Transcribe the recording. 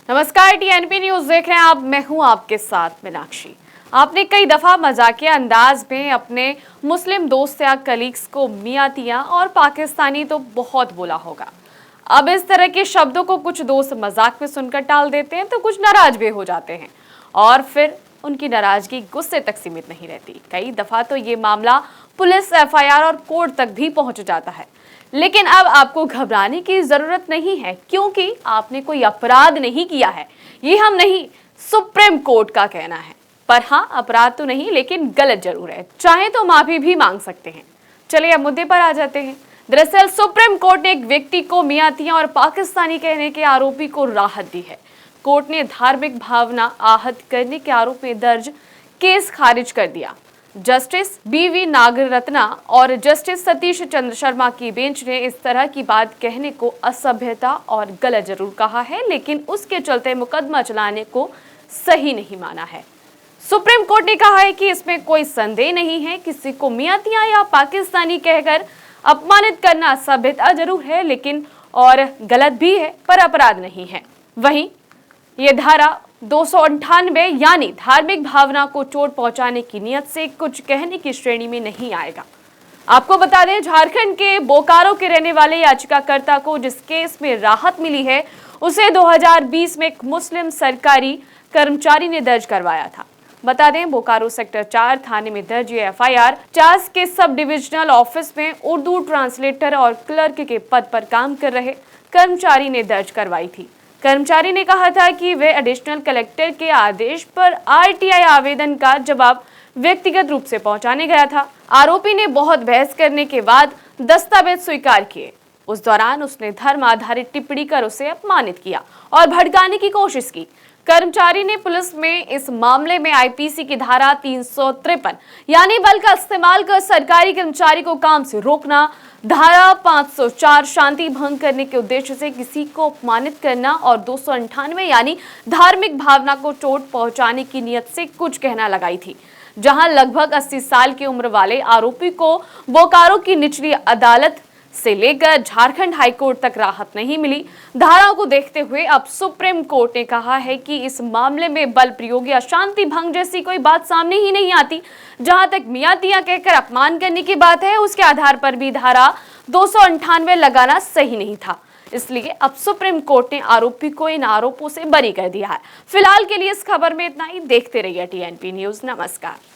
नमस्कार, TNP news देख रहे हैं आप। मैं हूं आपके साथ मीनाक्षी। आपने कई दफा मजाकिया अंदाज में अपने मुस्लिम दोस्त या कलीग्स को मियातियां और पाकिस्तानी तो बहुत बोला होगा। अब इस तरह के शब्दों को कुछ दोस्त मजाक में सुनकर टाल देते हैं तो कुछ नाराज भी हो जाते हैं और फिर उनकी नाराजगी गुस्से तक सीमित नहीं रहती। कई दफा तो ये मामला पुलिस, एफआईआर और कोर्ट तक भी पहुंच जाता है। लेकिन अब आपको घबराने की जरूरत नहीं है, क्योंकि आपने कोई अपराध नहीं किया है। ये हम नहीं, सुप्रीम कोर्ट का कहना है। पर हाँ, अपराध तो नहीं, लेकिन गलत जरूर है। चाहे तो माफी भी मांग सकते हैं। चलिए अब मुद्दे पर आ जाते हैं। दरअसल सुप्रीम कोर्ट ने एक व्यक्ति को मियातियां और पाकिस्तानी कहने के आरोपी को राहत दी है। कोर्ट ने धार्मिक भावना आहत करने के आरोप में दर्ज केस खारिज कर दिया। जस्टिस बीवी नागरत्ना और जस्टिस सतीश चंद्र शर्मा की बेंच ने इस तरह की बात कहने को असभ्यता और गलत जरूर कहा है, लेकिन उसके चलते मुकदमा चलाने को सही नहीं माना है। सुप्रीम कोर्ट ने कहा है कि इसमें कोई संदेह नहीं है, किसी को मियातियां या पाकिस्तानी कहकर अपमानित करना असभ्यता जरूर है, लेकिन और गलत भी है, पर अपराध नहीं है। वहीं ये धारा 298 यानी धार्मिक भावना को चोट पहुंचाने की नियत से कुछ कहने की श्रेणी में नहीं आएगा। आपको बता दें, झारखंड के बोकारो के रहने वाले याचिकाकर्ता को जिस केस में राहत मिली है, उसे 2020 में एक मुस्लिम सरकारी कर्मचारी ने दर्ज करवाया था। बता दें, बोकारो सेक्टर 4 थाने में दर्ज ये एफआईआर चास के सब डिविजनल ऑफिस में उर्दू ट्रांसलेटर और क्लर्क के पद पर काम कर रहे कर्मचारी ने दर्ज करवाई थी। कर्मचारी ने कहा था कि वे एडिशनल कलेक्टर के आदेश पर आरटीआई आवेदन का जवाब व्यक्तिगत रूप से पहुंचाने गया था। आरोपी ने बहुत बहस करने के बाद दस्तावेज स्वीकार किए। उस दौरान उसने धर्म आधारित टिप्पणी कर उसे अपमानित किया और भड़काने की कोशिश की। कर्मचारी ने पुलिस में इस मामले में आईपीसी की धारा 353 यानी बल का इस्तेमाल कर सरकारी कर्मचारी को काम से रोकना, धारा 504 शांति भंग करने के उद्देश्य से किसी को अपमानित करना और 298 यानी धार्मिक भावना को चोट पहुंचाने की नियत से कुछ कहना लगाई थी। जहां लगभग 80 साल की उम्र वाले आरोपी को बोकारो की निचली अदालत से लेकर झारखंड हाईकोर्ट तक राहत नहीं मिली। धाराओं को देखते हुए अब सुप्रीम कोर्ट ने कहा है कि इस मामले में बल प्रयोग या शांति भंग जैसी कोई बात सामने ही नहीं आती। जहां तक मियातियां कहकर अपमान करने की बात है, उसके आधार पर भी धारा 298 लगाना सही नहीं था। इसलिए अब सुप्रीम कोर्ट ने आरोपी को इन आरोपों से बरी कर दिया है। फिलहाल के लिए इस खबर में इतना ही। देखते रहिए टीएनपी न्यूज। नमस्कार।